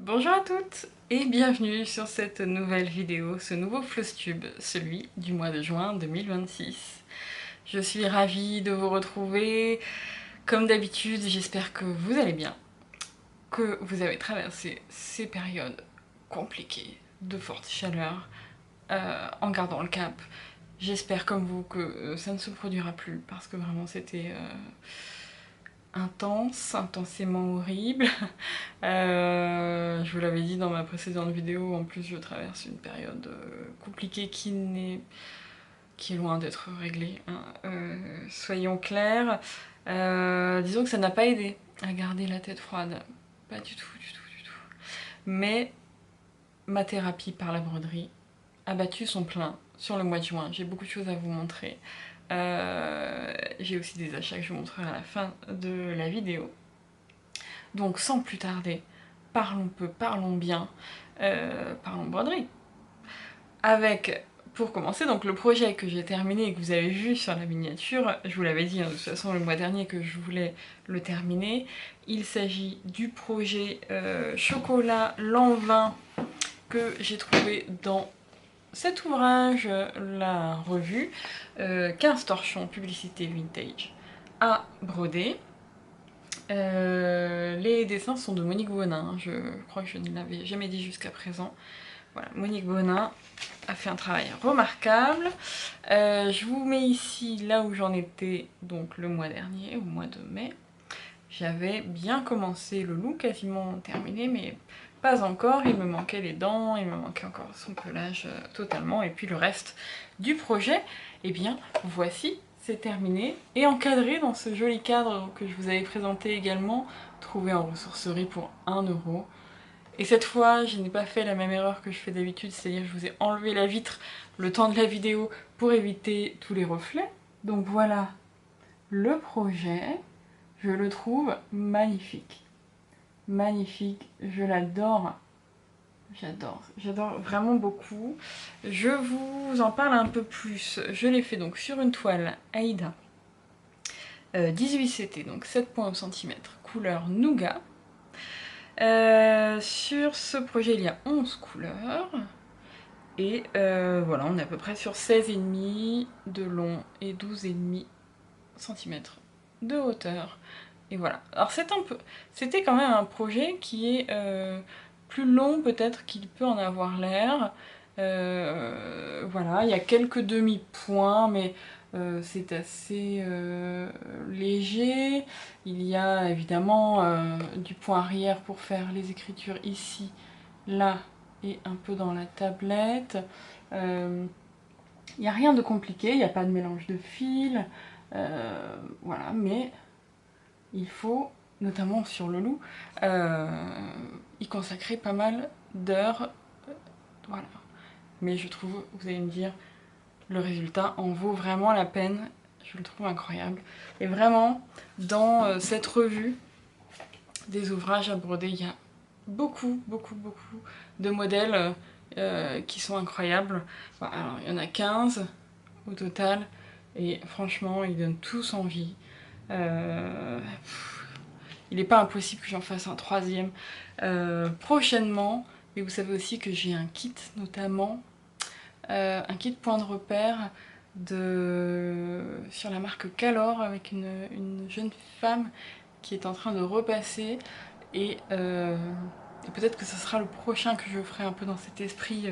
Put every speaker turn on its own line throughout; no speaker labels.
Bonjour à toutes et bienvenue sur cette nouvelle vidéo, ce nouveau Flosstube, celui du mois de juin 2026. Je suis ravie de vous retrouver. Comme d'habitude, j'espère que vous allez bien, que vous avez traversé ces périodes compliquées de forte chaleur en gardant le cap. J'espère comme vous que ça ne se produira plus parce que vraiment c'était intensément horrible. Je vous l'avais dit dans ma précédente vidéo, en plus je traverse une période compliquée qui est loin d'être réglée, hein. Soyons clairs. Disons que ça n'a pas aidé à garder la tête froide. Pas du tout, du tout, du tout. Mais ma thérapie par la broderie a battu son plein sur le mois de juin. J'ai beaucoup de choses à vous montrer. J'ai aussi des achats que je vous montrerai à la fin de la vidéo. Donc sans plus tarder, parlons peu, parlons bien, parlons broderie. Avec, pour commencer, donc le projet que j'ai terminé et que vous avez vu sur la miniature, je vous l'avais dit, hein, de toute façon le mois dernier que je voulais le terminer. Il s'agit du projet chocolat Lanvin que j'ai trouvé dans cet ouvrage, la revue 15 torchons publicité vintage à broder. Les dessins sont de Monique Bonin, je crois que je ne l'avais jamais dit jusqu'à présent. Voilà, Monique Bonin a fait un travail remarquable. Je vous mets ici là où j'en étais donc le mois dernier, au mois de mai. J'avais bien commencé le loup, quasiment terminé, mais pas encore. Il me manquait les dents, il me manquait encore son pelage totalement, et puis le reste du projet, eh bien voici, c'est terminé, et encadré dans ce joli cadre que je vous avais présenté également, trouvé en ressourcerie pour 1 €. Et cette fois, je n'ai pas fait la même erreur que je fais d'habitude, c'est-à-dire que je vous ai enlevé la vitre le temps de la vidéo pour éviter tous les reflets. Donc voilà le projet. Je le trouve magnifique. Magnifique, je l'adore. J'adore vraiment beaucoup. Je vous en parle un peu plus. Je l'ai fait donc sur une toile Aïda 18 CT, donc 7 points au centimètre, couleur Nougat. Sur ce projet, il y a 11 couleurs. Et voilà, on est à peu près sur 16,5 de long et 12,5 cm de hauteur. Et voilà. Alors c'était quand même un projet qui est plus long peut-être qu'il peut en avoir l'air. Voilà, il y a quelques demi-points, mais c'est assez léger. Il y a évidemment du point arrière pour faire les écritures ici, là et un peu dans la tablette. Il n'y a rien de compliqué, il n'y a pas de mélange de fils. Voilà, mais il faut, notamment sur le loup, y consacrer pas mal d'heures. Voilà. Mais je trouve, vous allez me dire, le résultat en vaut vraiment la peine. Je le trouve incroyable. Et vraiment, dans cette revue des ouvrages à broder, il y a beaucoup de modèles qui sont incroyables. Bon, alors, il y en a 15 au total. Et franchement, ils donnent tous envie. Il n'est pas impossible que j'en fasse un troisième prochainement. Mais vous savez aussi que j'ai un kit, notamment un kit point de repère sur la marque Calor avec une jeune femme qui est en train de repasser. Et peut-être que ce sera le prochain que je ferai un peu dans cet esprit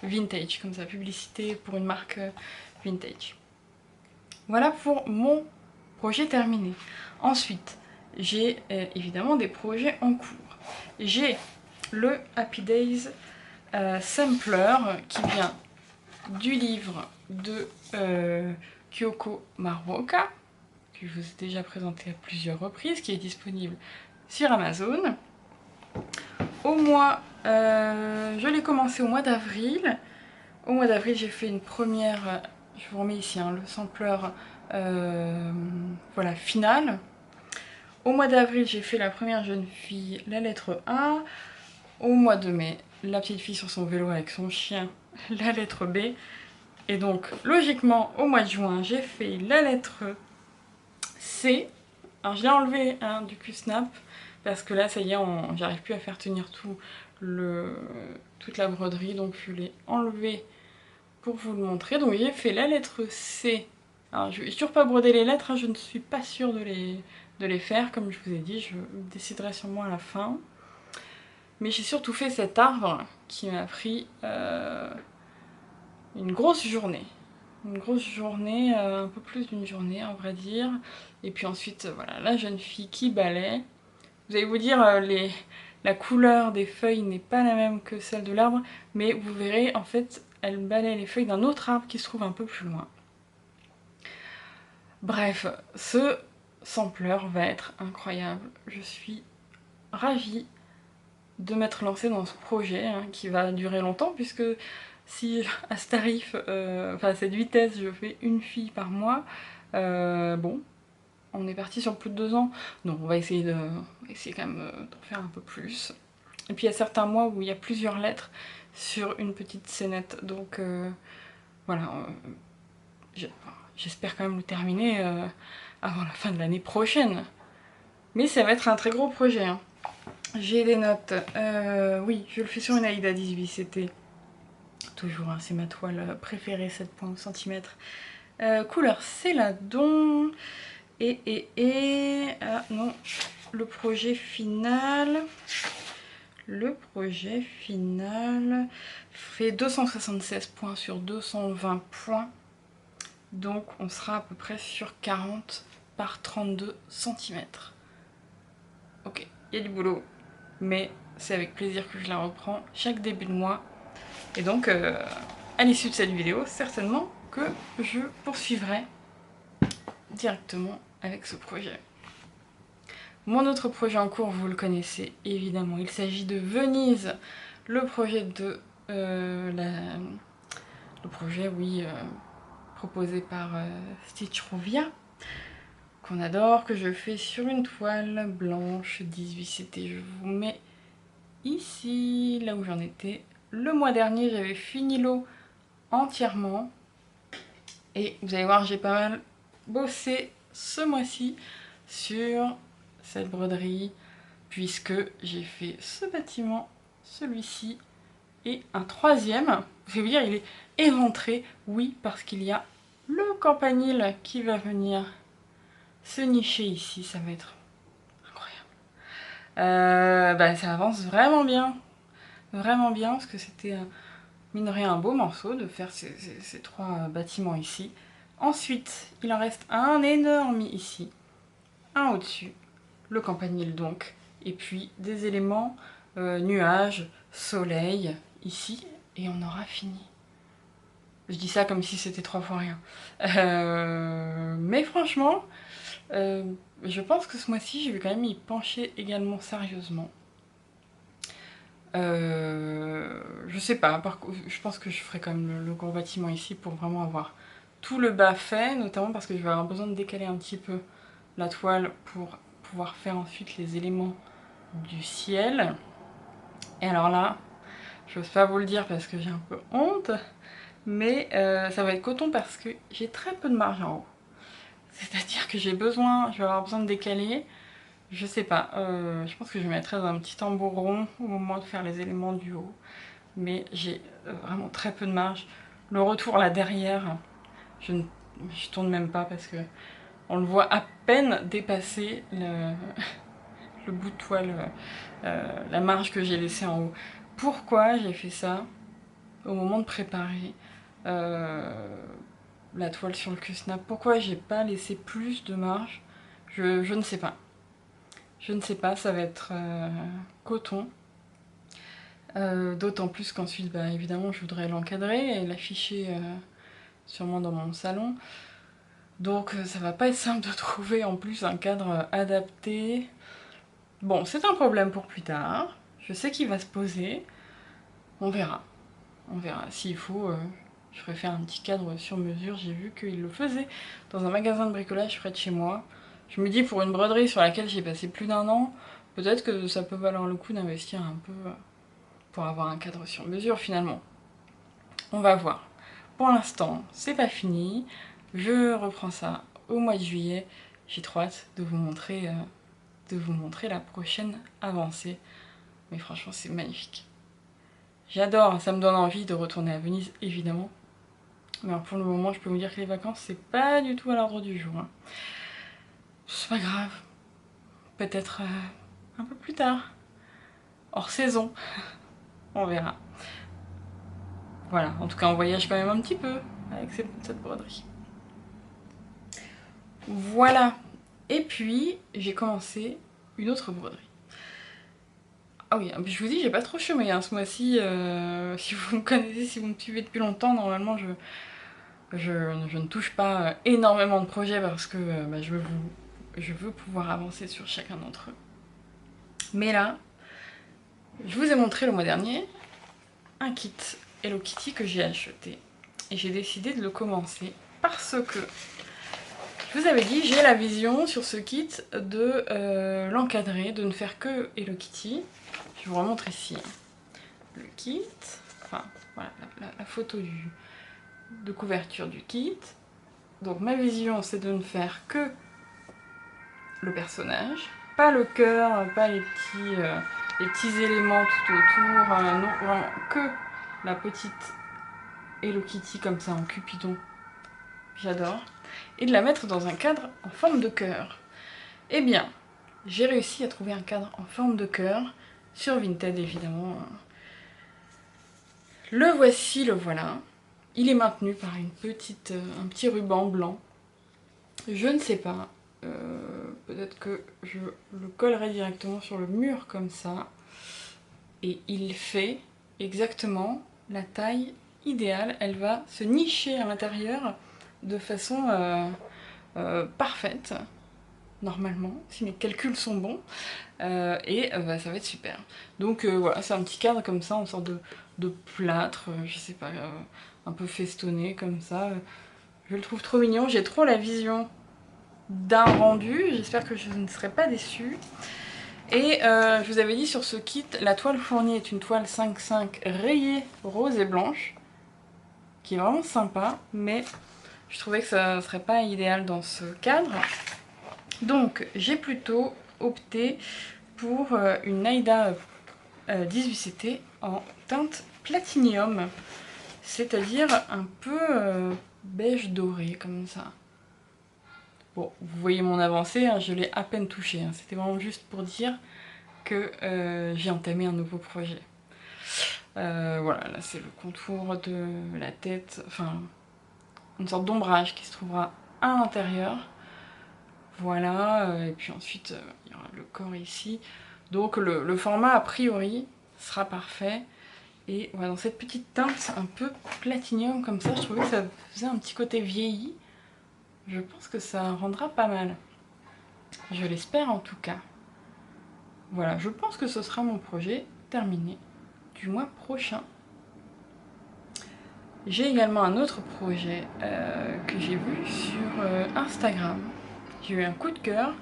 vintage, comme ça, publicité pour une marque vintage. Voilà pour mon projet terminé. Ensuite, j'ai évidemment des projets en cours. J'ai le Happy Days Sampler qui vient du livre de Kyoko Maruoka, que je vous ai déjà présenté à plusieurs reprises, qui est disponible sur Amazon. Je l'ai commencé au mois d'avril. Au mois d'avril, j'ai fait une première, je vous remets ici hein, le sampler voilà, final. Au mois d'avril, j'ai fait la première jeune fille, la lettre A. Au mois de mai, la petite fille sur son vélo avec son chien, la lettre B. Et donc, logiquement, au mois de juin, j'ai fait la lettre C. Alors, je l'ai enlevé hein, du Q-Snap parce que là ça y est, j'arrive plus à faire tenir toute la broderie, donc je l'ai enlevé pour vous le montrer. Donc j'ai fait la lettre C. Alors je vais toujours pas broder les lettres, hein, je ne suis pas sûre de les faire, comme je vous ai dit, je déciderai sûrement à la fin. Mais j'ai surtout fait cet arbre qui m'a pris une grosse journée. Une grosse journée, un peu plus d'une journée à vrai dire. Et puis ensuite, voilà, la jeune fille qui balaie. Vous allez vous dire, la couleur des feuilles n'est pas la même que celle de l'arbre, mais vous verrez, en fait, elle balaie les feuilles d'un autre arbre qui se trouve un peu plus loin. Bref, ce sampler va être incroyable. Je suis ravie de m'être lancée dans ce projet hein, qui va durer longtemps, puisque si à ce tarif, enfin à cette vitesse, je fais une fille par mois, bon, on est parti sur plus de 2 ans. Donc on va essayer quand même d'en faire un peu plus. Et puis il y a certains mois où il y a plusieurs lettres sur une petite scénette. Donc voilà, j'espère quand même le terminer avant la fin de l'année prochaine. Mais ça va être un très gros projet. Hein. J'ai des notes. Oui, je le fais sur une Aïda 18, c'était toujours, hein, c'est ma toile préférée, 7,1 cm. Couleur Céladon. Ah non, le projet final. Le projet final fait 276 points sur 220 points. Donc on sera à peu près sur 40 par 32 cm. Ok, il y a du boulot, mais c'est avec plaisir que je la reprends chaque début de mois. Et donc, à l'issue de cette vidéo, certainement que je poursuivrai directement avec ce projet. Mon autre projet en cours, vous le connaissez évidemment, il s'agit de Venise, le projet de proposé par Stitch Ruvia, qu'on adore, que je fais sur une toile blanche 18 CT. Je vous mets ici, là où j'en étais. Le mois dernier, j'avais fini l'eau entièrement. Et vous allez voir, j'ai pas mal bossé ce mois-ci sur cette broderie, puisque j'ai fait ce bâtiment, celui-ci, et un troisième. Je vais vous dire, il est éventré, oui, parce qu'il y a le campanile qui va venir se nicher ici, ça va être incroyable. Ça avance vraiment bien, parce que c'était, mine de rien, un beau morceau de faire ces 3 bâtiments ici. Ensuite, il en reste un énorme ici, un au-dessus, le campanile donc, et puis des éléments, nuages, soleil, ici, et on aura fini. Je dis ça comme si c'était 3 fois rien. Mais franchement, je pense que ce mois-ci, je vais quand même y pencher également sérieusement. Je sais pas, je pense que je ferai quand même le gros bâtiment ici pour vraiment avoir tout le bas fait, notamment parce que je vais avoir besoin de décaler un petit peu la toile pour pouvoir faire ensuite les éléments du ciel. Et alors là, j'ose pas vous le dire parce que j'ai un peu honte, mais ça va être coton parce que j'ai très peu de marge en haut. C'est-à-dire que je vais avoir besoin de décaler. Je sais pas, je pense que je mettrai un petit tambour rond au moment de faire les éléments du haut. Mais j'ai vraiment très peu de marge. Le retour là derrière, je tourne même pas parce que on le voit à peine dépasser le bout de toile, la marge que j'ai laissée en haut. Pourquoi j'ai fait ça au moment de préparer la toile sur le Q-Snap? Pourquoi j'ai pas laissé plus de marge? Je ne sais pas. Je ne sais pas, ça va être coton. D'autant plus qu'ensuite, évidemment, je voudrais l'encadrer et l'afficher sûrement dans mon salon. Donc ça va pas être simple de trouver en plus un cadre adapté. Bon, c'est un problème pour plus tard. Je sais qu'il va se poser. On verra. On verra. S'il faut, je ferai faire un petit cadre sur mesure. J'ai vu qu'il le faisait dans un magasin de bricolage près de chez moi. Je me dis, pour une broderie sur laquelle j'ai passé plus d'1 an, peut-être que ça peut valoir le coup d'investir un peu pour avoir un cadre sur mesure finalement. On va voir. Pour l'instant, c'est pas fini. Je reprends ça au mois de juillet. J'ai trop hâte de vous montrer de vous montrer la prochaine avancée. Mais franchement, c'est magnifique. J'adore, ça me donne envie de retourner à Venise, évidemment. Mais alors pour le moment, je peux vous dire que les vacances, c'est pas du tout à l'ordre du jour. Hein. C'est pas grave. Peut-être un peu plus tard. Hors saison. On verra. Voilà, en tout cas, on voyage quand même un petit peu avec cette broderie. Voilà. Et puis, j'ai commencé une autre broderie. Ah oui, je vous dis, j'ai pas trop chômé hein, ce mois-ci. Si vous me connaissez, si vous me suivez depuis longtemps, normalement, je ne touche pas énormément de projets parce que bah, je veux pouvoir avancer sur chacun d'entre eux. Mais là, je vous ai montré le mois dernier un kit Hello Kitty que j'ai acheté. Et j'ai décidé de le commencer parce que, je vous avais dit, j'ai la vision sur ce kit de l'encadrer, de ne faire que Hello Kitty. Je vous remontre ici le kit, enfin voilà la photo de couverture du kit. Donc ma vision c'est de ne faire que le personnage, pas le cœur, pas les petits éléments tout autour, non, vraiment que la petite Hello Kitty comme ça en Cupidon, j'adore, et de la mettre dans un cadre en forme de cœur. Eh bien, j'ai réussi à trouver un cadre en forme de cœur, sur Vinted évidemment. Le voici, le voilà. Il est maintenu par un petit ruban blanc. Je ne sais pas, peut-être que je le collerai directement sur le mur comme ça. Et il fait exactement la taille idéale. Elle va se nicher à l'intérieur de façon parfaite, normalement, si mes calculs sont bons. Et bah, ça va être super. Donc voilà, c'est un petit cadre comme ça, en sorte de plâtre, je sais pas, un peu festonné comme ça. Je le trouve trop mignon, j'ai trop la vision d'un rendu, j'espère que je ne serai pas déçue. Et je vous avais dit sur ce kit, la toile fournie est une toile 5,5 rayée rose et blanche, qui est vraiment sympa, mais je trouvais que ça ne serait pas idéal dans ce cadre. Donc j'ai plutôt opté pour une Naïda 18CT en teinte platinium, c'est-à-dire un peu beige doré comme ça. Bon, vous voyez mon avancée, hein, je l'ai à peine touché, hein. C'était vraiment juste pour dire que j'ai entamé un nouveau projet. Voilà, là c'est le contour de la tête, enfin une sorte d'ombrage qui se trouvera à l'intérieur. Voilà, et puis ensuite il y aura le corps ici. Donc le format a priori sera parfait. Et voilà, dans cette petite teinte un peu platinium comme ça, je trouvais que ça faisait un petit côté vieilli. Je pense que ça rendra pas mal. Je l'espère en tout cas. Voilà, je pense que ce sera mon projet terminé du mois prochain. J'ai également un autre projet que j'ai vu sur Instagram. J'ai eu un coup de cœur.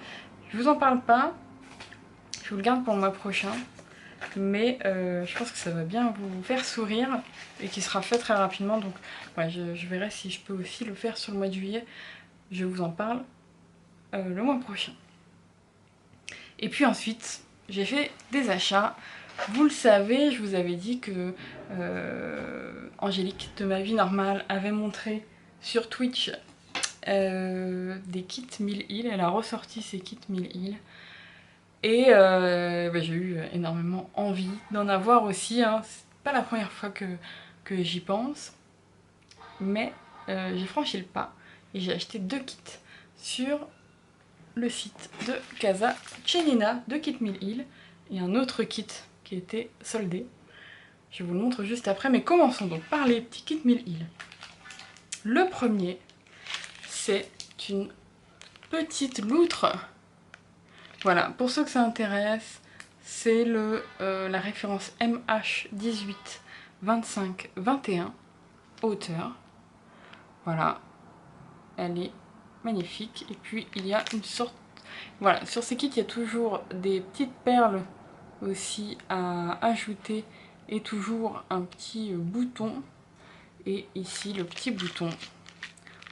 Je vous en parle pas. Je vous le garde pour le mois prochain. Mais je pense que ça va bien vous faire sourire et qui sera fait très rapidement. Donc ouais, je verrai si je peux aussi le faire sur le mois de juillet. Je vous en parle le mois prochain. Et puis ensuite, j'ai fait des achats. Vous le savez, je vous avais dit que Angélique de Ma Vie Normale avait montré sur Twitch des kits 1000 îles. Elle a ressorti ces kits 1000 îles. Et bah, j'ai eu énormément envie d'en avoir aussi. Hein. C'est pas la première fois que j'y pense. Mais j'ai franchi le pas. Et j'ai acheté 2 kits sur le site de Casa Cenina, 2 kits 1000 îles. Et un autre kit qui était soldé. Je vous le montre juste après. Mais commençons donc par les petits kits 1000 îles. Le premier, c'est une petite loutre. Voilà, pour ceux que ça intéresse, c'est la référence MH182521 hauteur. Voilà, elle est magnifique. Et puis il y a une sorte... Voilà, sur ces kits il y a toujours des petites perles aussi à ajouter et toujours un petit bouton. Et ici le petit bouton,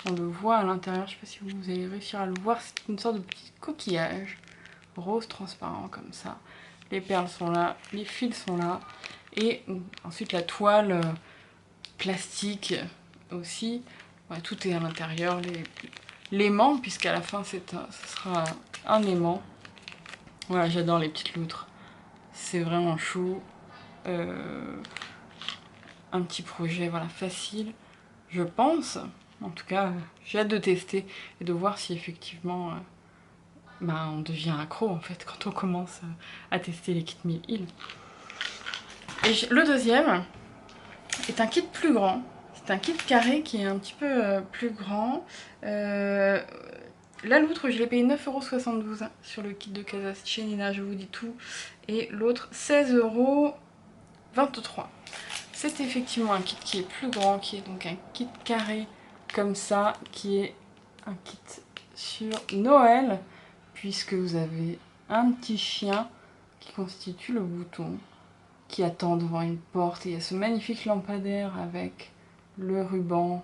on le voit à l'intérieur, je ne sais pas si vous allez réussir à le voir, c'est une sorte de petit coquillage. rose transparent comme ça. Les perles sont là, les fils sont là. Et ensuite la toile plastique aussi. Ouais, tout est à l'intérieur. L'aimant, puisqu'à la fin ce sera un aimant. Voilà, j'adore les petites loutres. C'est vraiment chou. Un petit projet, voilà, facile, je pense. En tout cas, j'ai hâte de tester et de voir si effectivement on devient accro en fait quand on commence à tester les kits 1000 îles. Et le deuxième est un kit plus grand. C'est un kit carré qui est un petit peu plus grand. La loutre, je l'ai payé 9,72 € sur le kit de Casa Cielina, je vous dis tout. Et l'autre, 16,23 €. C'est effectivement un kit qui est plus grand, qui est donc un kit carré comme ça, qui est un kit sur Noël, puisque vous avez un petit chien qui constitue le bouton, qui attend devant une porte, et il y a ce magnifique lampadaire avec le ruban.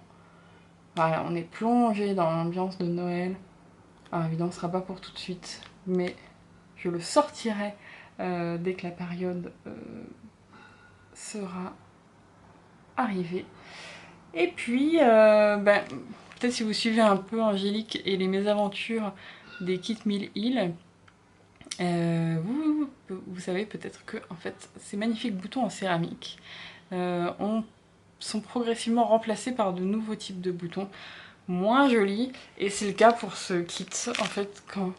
Voilà, on est plongé dans l'ambiance de Noël. Alors évidemment, ce ne sera pas pour tout de suite, mais je le sortirai dès que la période sera arrivée. Et puis, peut-être si vous suivez un peu Angélique et les mésaventures des kits 1000 îles, vous savez peut-être que en fait, ces magnifiques boutons en céramique sont progressivement remplacés par de nouveaux types de boutons moins jolis. Et c'est le cas pour ce kit. En fait, quand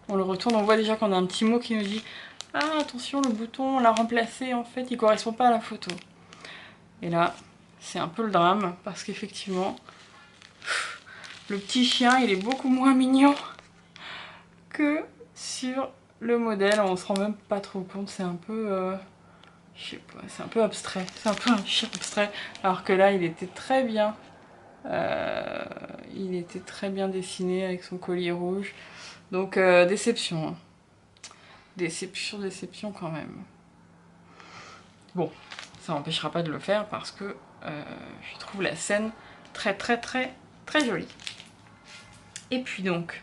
on le retourne, on voit déjà qu'on a un petit mot qui nous dit « Ah, attention, le bouton, on l'a remplacé, en fait, il correspond pas à la photo. » Et là, c'est un peu le drame, parce qu'effectivement, le petit chien, il est beaucoup moins mignon que sur le modèle. On se rend même pas trop compte, c'est un peu... je sais pas, c'est un peu abstrait. C'est un peu un chien abstrait, alors que là, il était très bien. Il était très bien dessiné avec son collier rouge. Donc, déception. Hein. Déception quand même. Bon, ça n'empêchera pas de le faire parce que je trouve la scène très jolie. Et puis donc,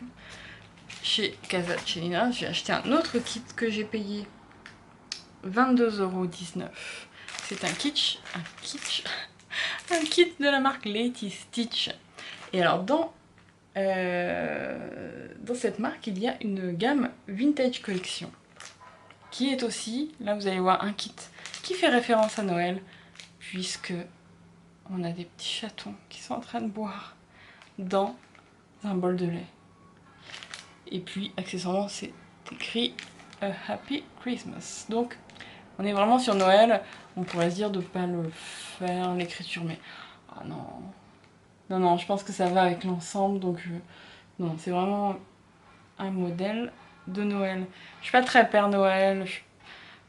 chez Casa Cielina, j'ai acheté un autre kit que j'ai payé 22,19 €. C'est un kit de la marque Lady Stitch. Et alors dans cette marque, il y a une gamme Vintage Collection qui est aussi, là vous allez voir, un kit qui fait référence à Noël, puisque on a des petits chatons qui sont en train de boire dans un bol de lait. Et puis, accessoirement, c'est écrit A Happy Christmas. Donc, on est vraiment sur Noël. On pourrait se dire de ne pas le faire, l'écriture, mais... Ah oh non. Non, non, je pense que ça va avec l'ensemble, donc... Non, c'est vraiment un modèle de Noël. Je suis pas très Père Noël.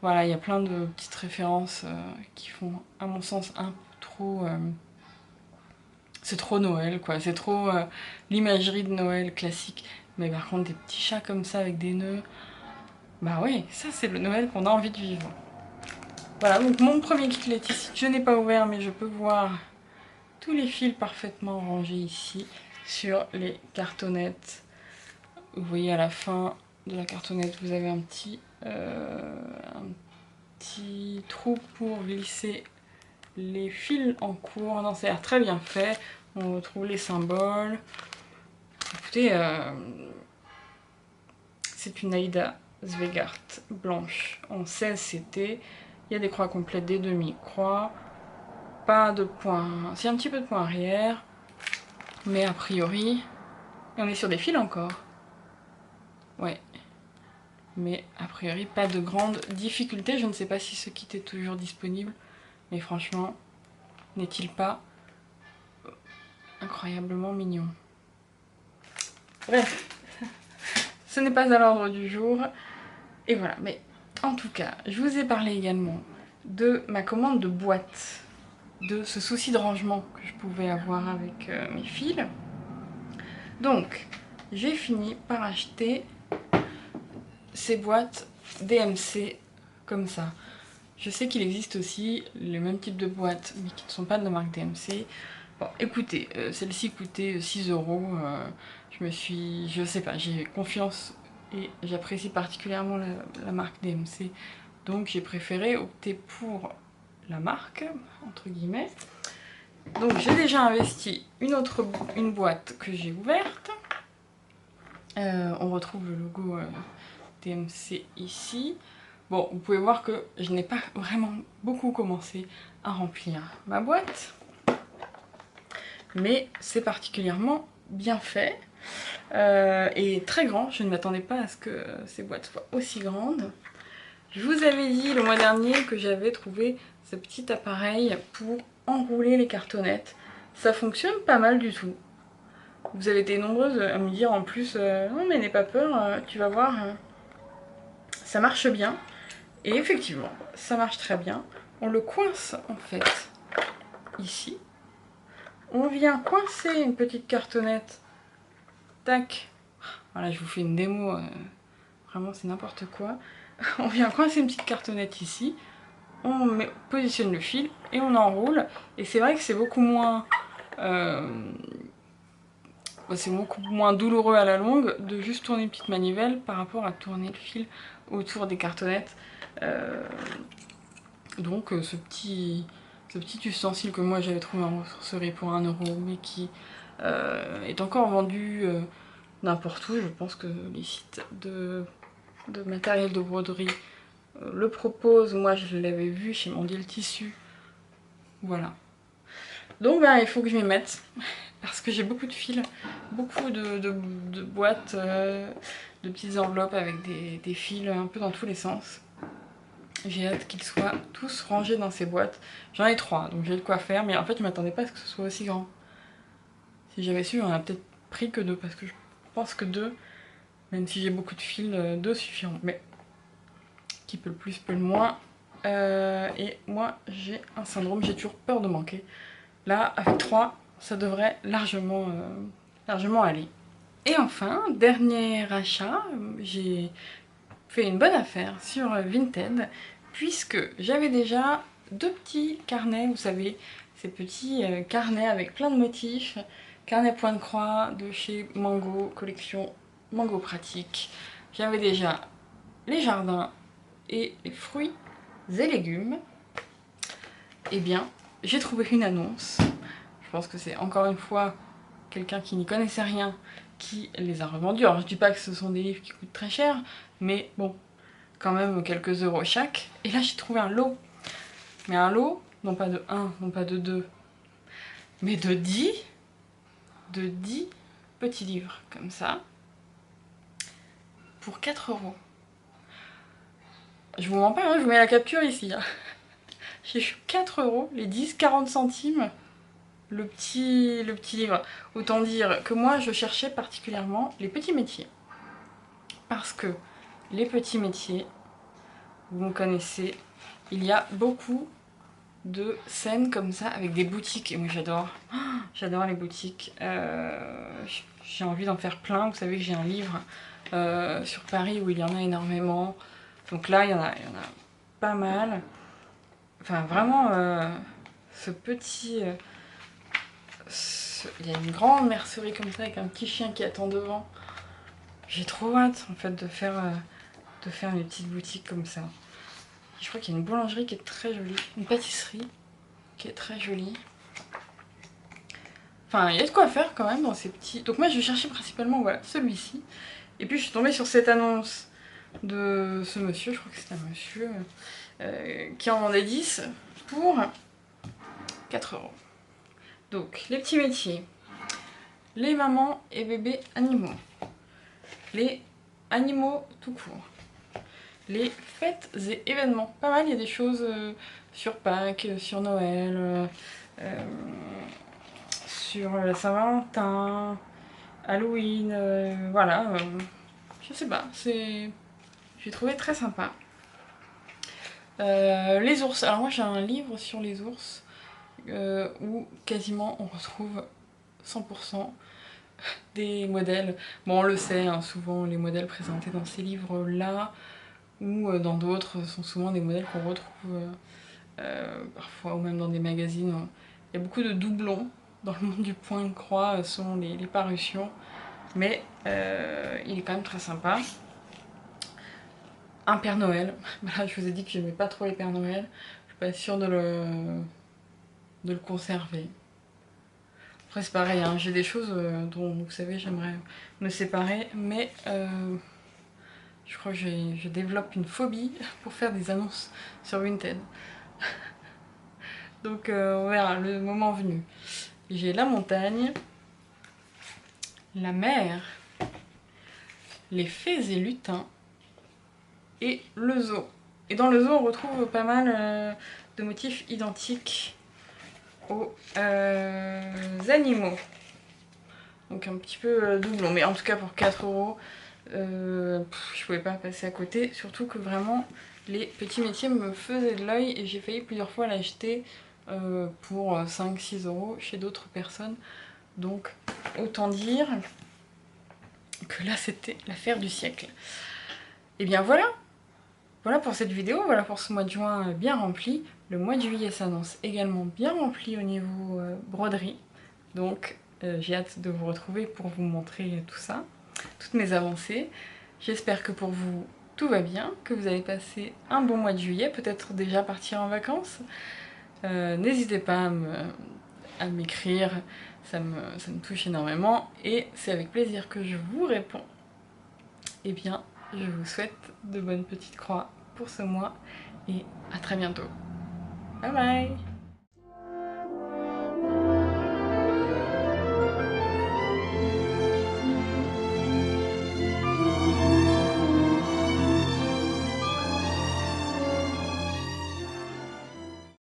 Voilà, il y a plein de petites références qui font, à mon sens, un peu trop... c'est trop Noël, quoi. C'est trop l'imagerie de Noël classique. Mais par contre, des petits chats comme ça avec des nœuds... Bah oui, ça c'est le Noël qu'on a envie de vivre. Voilà, donc mon premier kit Laetitia, je n'ai pas ouvert, mais je peux voir tous les fils parfaitement rangés ici sur les cartonnettes. Vous voyez à la fin de la cartonnette, vous avez un petit trou pour glisser les fils en cours. Non, ça a l'air très bien fait. On retrouve les symboles. Écoutez, c'est une Aida Zweigart blanche en 16 CT. Il y a des croix complètes, des demi-croix. Pas de points. C'est un petit peu de points arrière. Mais a priori... Et on est sur des fils encore. Ouais. Mais a priori, pas de grande difficulté. Je ne sais pas si ce kit est toujours disponible. Mais franchement, n'est-il pas incroyablement mignon? Bref. Ce n'est pas à l'ordre du jour. Et voilà. Mais en tout cas, je vous ai parlé également de ma commande de boîte. De ce souci de rangement que je pouvais avoir avec mes fils. Donc, j'ai fini par acheter ces boîtes DMC comme ça. Je sais qu'il existe aussi le même type de boîtes, mais qui ne sont pas de la marque DMC. Bon, écoutez, celle-ci coûtait 6 €. Je sais pas, j'ai confiance et j'apprécie particulièrement la marque DMC, donc j'ai préféré opter pour la marque, entre guillemets. Donc j'ai déjà investi une boîte que j'ai ouverte. On retrouve le logo DMC ici. Bon, vous pouvez voir que je n'ai pas vraiment beaucoup commencé à remplir ma boîte, mais c'est particulièrement bien fait et très grand. Je ne m'attendais pas à ce que ces boîtes soient aussi grandes. Je vous avais dit le mois dernier que j'avais trouvé ce petit appareil pour enrouler les cartonnettes. Ça fonctionne pas mal du tout. Vous avez été nombreuses à me dire en plus non mais n'aie pas peur, tu vas voir, ça marche bien. Et effectivement, ça marche très bien. On le coince en fait ici. On vient coincer une petite cartonnette. Tac. Voilà, je vous fais une démo. Vraiment, c'est n'importe quoi. On vient coincer une petite cartonnette ici. On positionne le fil et on enroule. Et c'est vrai que c'est beaucoup moins douloureux à la longue de juste tourner une petite manivelle par rapport à tourner le fil autour des cartonnettes. Donc ce petit ustensile que moi j'avais trouvé en ressourcerie pour 1 € mais qui est encore vendu n'importe où. Je pense que les sites de matériel de broderie le proposent. Moi je l'avais vu chez Mondial Tissu. Voilà. Donc ben, il faut que je m'y mette parce que j'ai beaucoup de fils, beaucoup de boîtes, de petites enveloppes avec des fils un peu dans tous les sens. J'ai hâte qu'ils soient tous rangés dans ces boîtes. J'en ai 3, donc j'ai de quoi faire, mais en fait je m'attendais pas à ce que ce soit aussi grand. Si j'avais su, j'en aurais peut-être pris que 2, parce que je pense que 2, même si j'ai beaucoup de fils, 2 suffiront. Mais qui peut le plus, peut le moins. Et moi j'ai un syndrome, j'ai toujours peur de manquer. Là, avec 3, ça devrait largement aller. Et enfin, dernier achat, j'ai fait une bonne affaire sur Vinted, puisque j'avais déjà 2 petits carnets, vous savez, ces petits carnets avec plein de motifs, carnet point de croix de chez Mango, collection Mango Pratique. J'avais déjà les jardins et les fruits et légumes. Eh bien, j'ai trouvé une annonce. Je pense que c'est encore une fois quelqu'un qui n'y connaissait rien qui les a revendus. Alors je dis pas que ce sont des livres qui coûtent très cher, mais bon, quand même quelques euros chaque. Et là j'ai trouvé un lot. Mais un lot, non pas de 1, non pas de 2, mais de 10 petits livres comme ça, pour 4 €. Je vous mens pas, hein, je vous mets la capture ici. Hein. J'ai eu 4 €, les 10, 40 centimes, le petit livre. Autant dire que moi je cherchais particulièrement les petits métiers. Parce que les petits métiers, vous me connaissez, il y a beaucoup de scènes comme ça avec des boutiques. Et moi j'adore, j'adore les boutiques. J'ai envie d'en faire plein. Vous savez que j'ai un livre sur Paris où il y en a énormément. Donc là il y en a pas mal. Enfin vraiment ce petit... il y a une grande mercerie comme ça avec un petit chien qui attend devant. J'ai trop hâte en fait de faire une petite boutique comme ça. Je crois qu'il y a une boulangerie qui est très jolie, une pâtisserie qui est très jolie. Enfin, il y a de quoi faire quand même dans ces petits... Donc moi je cherchais principalement voilà, celui-ci. Et puis je suis tombée sur cette annonce de ce monsieur, je crois que c'est un monsieur, qui en vendait 10 pour 4 €. Donc les petits métiers, les mamans et bébés animaux, les animaux tout court, les fêtes et événements. Pas mal, il y a des choses sur Pâques, sur Noël, sur la Saint-Valentin, Halloween, voilà. Je sais pas, j'ai trouvé très sympa. Les ours, alors moi j'ai un livre sur les ours où quasiment on retrouve 100% des modèles. Bon on le sait, hein, souvent les modèles présentés dans ces livres-là ou dans d'autres sont souvent des modèles qu'on retrouve parfois ou même dans des magazines. Il y a beaucoup de doublons dans le monde du point de croix selon les parutions, mais il est quand même très sympa. un Père Noël. Voilà, je vous ai dit que j'aimais pas trop les Pères Noël. Je suis pas sûre de le conserver. Après c'est pareil, hein, j'ai des choses dont vous savez j'aimerais me séparer, mais je crois que je développe une phobie pour faire des annonces sur Vinted. Donc on verra le moment venu. J'ai la montagne, la mer, les fées et lutins et le zoo. Et dans le zoo on retrouve pas mal de motifs identiques aux animaux. Donc un petit peu doublon, mais en tout cas pour 4 €, je pouvais pas passer à côté. Surtout que vraiment les petits métiers me faisaient de l'œil et j'ai failli plusieurs fois l'acheter pour 5-6 € chez d'autres personnes. Donc autant dire que là c'était l'affaire du siècle. Et bien voilà, voilà pour cette vidéo, voilà pour ce mois de juin bien rempli. Le mois de juillet s'annonce également bien rempli au niveau broderie. Donc j'ai hâte de vous retrouver pour vous montrer tout ça, toutes mes avancées. J'espère que pour vous tout va bien, que vous avez passé un bon mois de juillet, peut-être déjà partir en vacances. N'hésitez pas à m'écrire, ça me touche énormément et c'est avec plaisir que je vous réponds. Et bien, je vous souhaite de bonnes petites croix pour ce mois et à très bientôt. Bye bye!